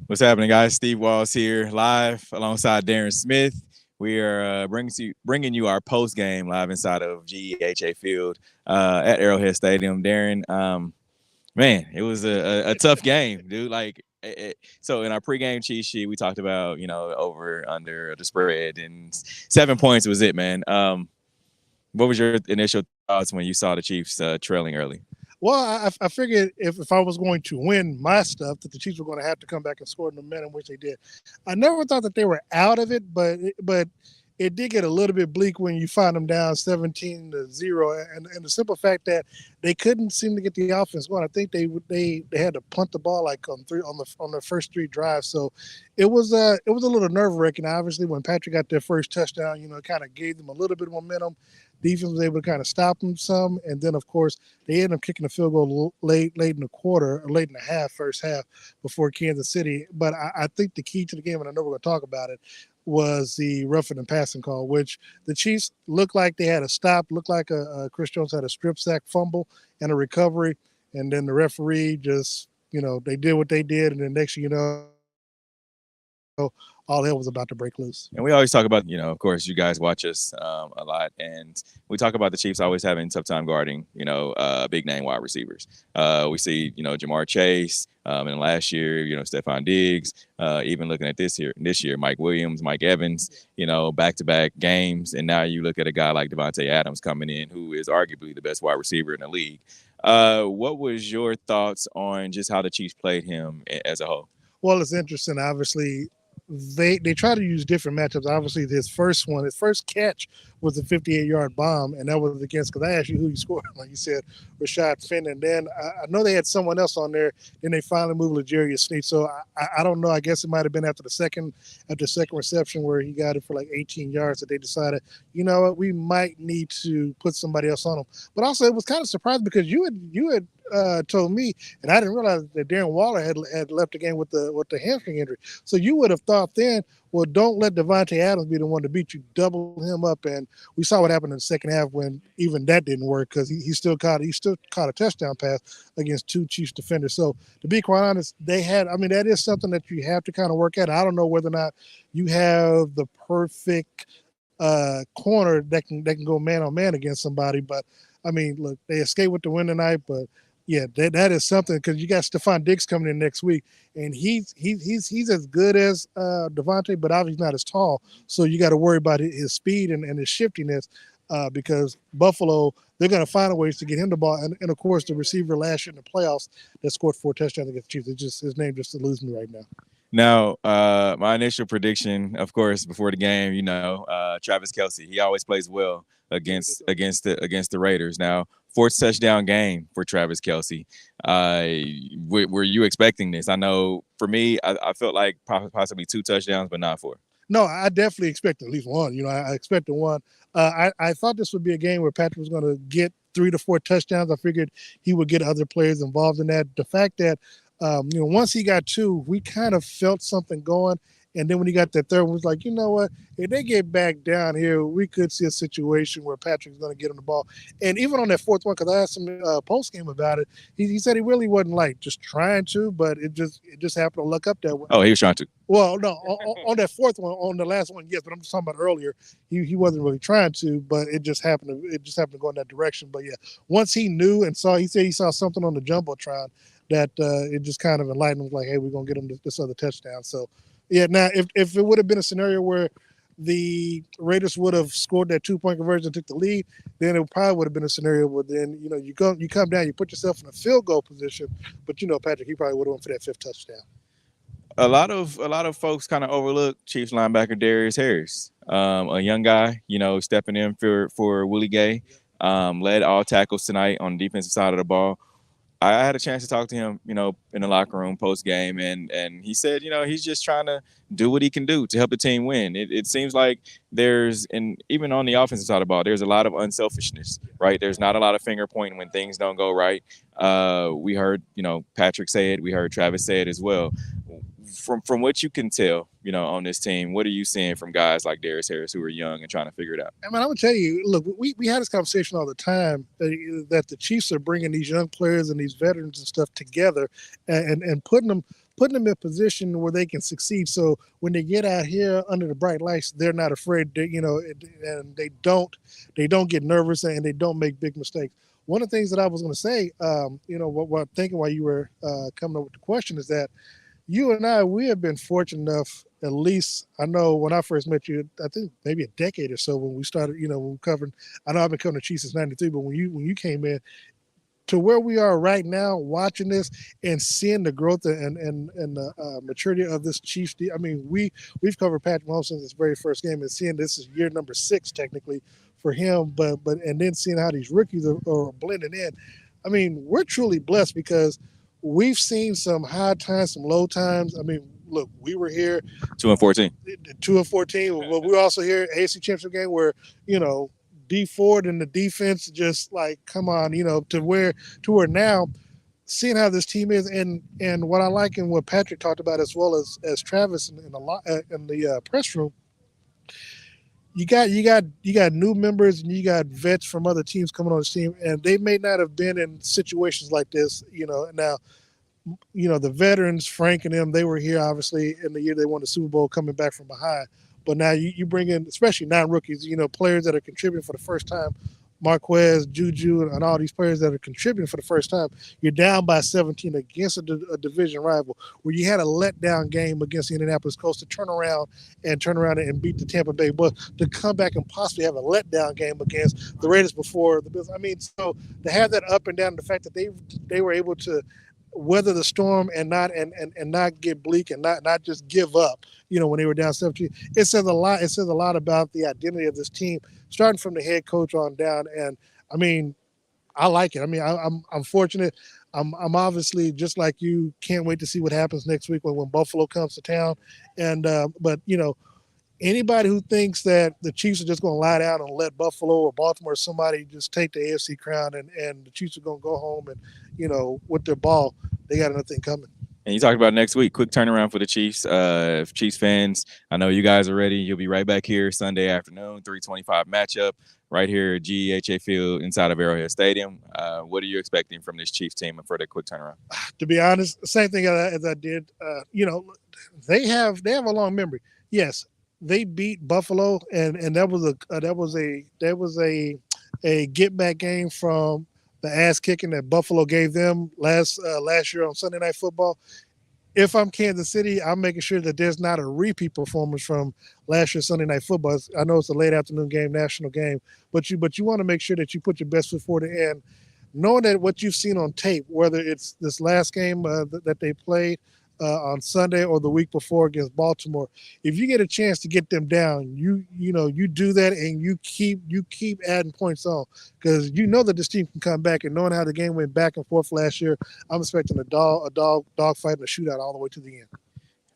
What's happening, guys? Steve Walls here, live alongside Darren Smith. We are bringing you our post game live inside of GEHA Field at Arrowhead Stadium. Darren, man, it was a tough game, dude. So in our pregame cheat sheet, we talked about over under the spread, and 7 points was it, man. What was your initial thoughts when you saw the Chiefs trailing early? Well, I figured if I was going to win my stuff, that the Chiefs were going to have to come back and score in the manner in which they did. I never thought that they were out of it, but it did get a little bit bleak when you find them down 17-0, and the simple fact that they couldn't seem to get the offense going. I think they had to punt the ball like on the first three drives, so it was a little nerve wracking. Obviously, when Patrick got their first touchdown, it kind of gave them a little bit of momentum. Defense was able to kind of stop them some, and then of course they ended up kicking a field goal late in the quarter, or late in the first half, before Kansas City. But I think the key to the game, and I know we're going to talk about it, was the roughing and passing call, which the Chiefs looked like they had a stop, looked like a Chris Jones had a strip sack fumble and a recovery, and then the referee just they did what they did, and then next thing you know, all hell was about to break loose. And we always talk about, of course, you guys watch us a lot, and we talk about the Chiefs always having tough time guarding, big name wide receivers. We see, Jamar Chase, and last year, Stephon Diggs, even looking at this year, Mike Williams, Mike Evans, back to back games, and now you look at a guy like Devontae Adams coming in, who is arguably the best wide receiver in the league. What was your thoughts on just how the Chiefs played him as a whole? Well, it's interesting. Obviously, they try to use different matchups. Obviously, his first catch was a 58-yard bomb, and that was against, because I asked you who you scored, like you said, Rashad Finn, and then I know they had someone else on there. Then they finally moved L'Jarius Sneed. So I don't know. I guess it might have been after the second reception where he got it for like 18 yards that they decided, you know what, we might need to put somebody else on him. But also, it was kind of surprising because you had told me, and I didn't realize that Darren Waller had left the game with the hamstring injury. So you would have thought then, well, don't let Devontae Adams be the one to beat you. Double him up, and we saw what happened in the second half when even that didn't work because he still caught a touchdown pass against two Chiefs defenders. So to be quite honest, that is something that you have to kind of work at. I don't know whether or not you have the perfect corner that can go man on man against somebody, but I mean, look, they escaped with the win tonight, but yeah, that is something because you got Stephon Diggs coming in next week, and he's as good as Devontae, but obviously not as tall. So you got to worry about his speed and his shiftiness because Buffalo, they're going to find a ways to get him the ball, and of course the receiver last year in the playoffs that scored 4 touchdowns against the Chiefs. His name just eludes me right now. Now, my initial prediction, of course, before the game, Travis Kelce, he always plays well against the Raiders. Now, fourth touchdown game for Travis Kelce. Were you expecting this? I know for me, I felt like possibly 2 touchdowns, but not four. No, I definitely expected at least one. I expected one. I thought this would be a game where Patrick was going to get 3 to 4 touchdowns. I figured he would get other players involved in that. The fact that once he got two, we kind of felt something going. And then when he got that third one, it was like, you know what? If they get back down here, we could see a situation where Patrick's going to get him the ball. And even on that fourth one, because I asked him post game about it, he said he really wasn't like just trying to, but it just happened to luck up that way. Oh, he was trying to. Well, no, on that fourth one, on the last one, yes, but I'm just talking about earlier. He wasn't really trying to, but it just happened to go in that direction. But yeah, once he knew and saw, he said he saw something on the jumbotron that it just kind of enlightened him, like, hey, we're gonna get him this other touchdown. So yeah, now if it would have been a scenario where the Raiders would have scored that 2 point conversion and took the lead, then it probably would have been a scenario where then you come down, you put yourself in a field goal position, but Patrick, he probably would have went for that fifth touchdown. A lot of folks kind of overlook Chiefs linebacker Darius Harris, a young guy, stepping in for Willie Gay, led all tackles tonight on the defensive side of the ball. I had a chance to talk to him, in the locker room post game, and he said, he's just trying to do what he can do to help the team win. It seems like and even on the offensive side of the ball, there's a lot of unselfishness, right? There's not a lot of finger pointing when things don't go right. We heard, Patrick say it. We heard Travis say it as well. from what you can tell, on this team, what are you seeing from guys like Darius Harris who are young and trying to figure it out? I mean, I'm gonna tell you. Look, we had this conversation all the time that the Chiefs are bringing these young players and these veterans and stuff together, and putting them in a position where they can succeed. So when they get out here under the bright lights, they're not afraid. And they don't get nervous and they don't make big mistakes. One of the things that I was going to say, what I'm thinking while you were coming up with the question is that you and I, we have been fortunate enough, at least I know when I first met you, I think maybe a decade or so when we started, when we covered, I know I've been covering the Chiefs since '93, but when you came in to where we are right now, watching this and seeing the growth and the maturity of this Chiefs. I mean, we've covered Patrick Mahomes since his very first game, and seeing this is year number 6 technically for him, but and then seeing how these rookies are blending in. I mean, we're truly blessed because we've seen some high times, some low times. I mean, look, we were here 2-14. 2-14. But we were also here AFC Championship game where D Ford and the defense just like come on, to where now, seeing how this team is and what I like and what Patrick talked about as well as Travis in the press room. You got new members and you got vets from other teams coming on the team, and they may not have been in situations like this. Now, the veterans, Frank and them, they were here obviously in the year they won the Super Bowl, coming back from behind. But now you bring in, especially non-rookies, players that are contributing for the first time, Marquez, Juju, and all these players that are contributing for the first time. You're down by 17 against a division rival where you had a letdown game against the Indianapolis Colts to turn around and beat the Tampa Bay Bucks, to come back and possibly have a letdown game against the Raiders before the Bills. I mean, so to have that up and down, the fact that they were able to weather the storm and not get bleak and not just give up, when they were down 17. It says a lot. It says a lot about the identity of this team, starting from the head coach on down. And I mean, I like it. I mean, I'm fortunate. I'm obviously just like you. Can't wait to see what happens next week when Buffalo comes to town. And but anybody who thinks that the Chiefs are just going to lie down and let Buffalo or Baltimore or somebody just take the AFC crown and the Chiefs are going to go home and with their ball, they got nothing coming. And you talked about next week, quick turnaround for the Chiefs. Chiefs fans, I know you guys are ready. You'll be right back here Sunday afternoon, 3:25 matchup right here at GEHA Field inside of Arrowhead Stadium. What are you expecting from this Chiefs team for the quick turnaround? To be honest, same thing as I did. They have a long memory. Yes, they beat Buffalo, and that was a get back game from the ass kicking that Buffalo gave them last year on Sunday Night Football. If I'm Kansas City, I'm making sure that there's not a repeat performance from last year's Sunday Night Football. I know it's a late afternoon game, national game, but you want to make sure that you put your best foot forward. And knowing that what you've seen on tape, whether it's this last game that they played on Sunday or the week before against Baltimore, if you get a chance to get them down, you do that and you keep adding points on, because that this team can come back. And knowing how the game went back and forth last year, I'm expecting a dog fight and a shootout all the way to the end.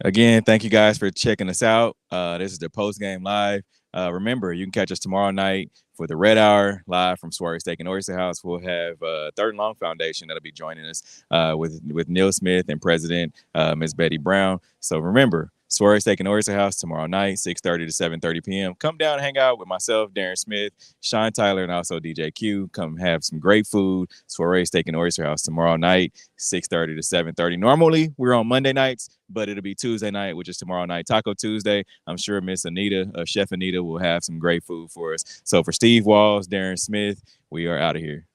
Again, thank you guys for checking us out. This is the Postgame Live. Remember, you can catch us tomorrow night for the Red Hour live from Soiree Steak and Oyster House. We'll have Third and Long Foundation that'll be joining us with Neil Smith and President Ms. Betty Brown. So remember, Soiree Steak and Oyster House tomorrow night, 6:30 to 7:30 p.m. Come down and hang out with myself, Darren Smith, Sean Tyler, and also DJ Q. Come have some great food. Soiree Steak and Oyster House tomorrow night, 6:30 to 7:30. Normally, we're on Monday nights, but it'll be Tuesday night, which is tomorrow night, Taco Tuesday. I'm sure Miss Anita, Chef Anita, will have some great food for us. So for Steve Walls, Darren Smith, we are out of here.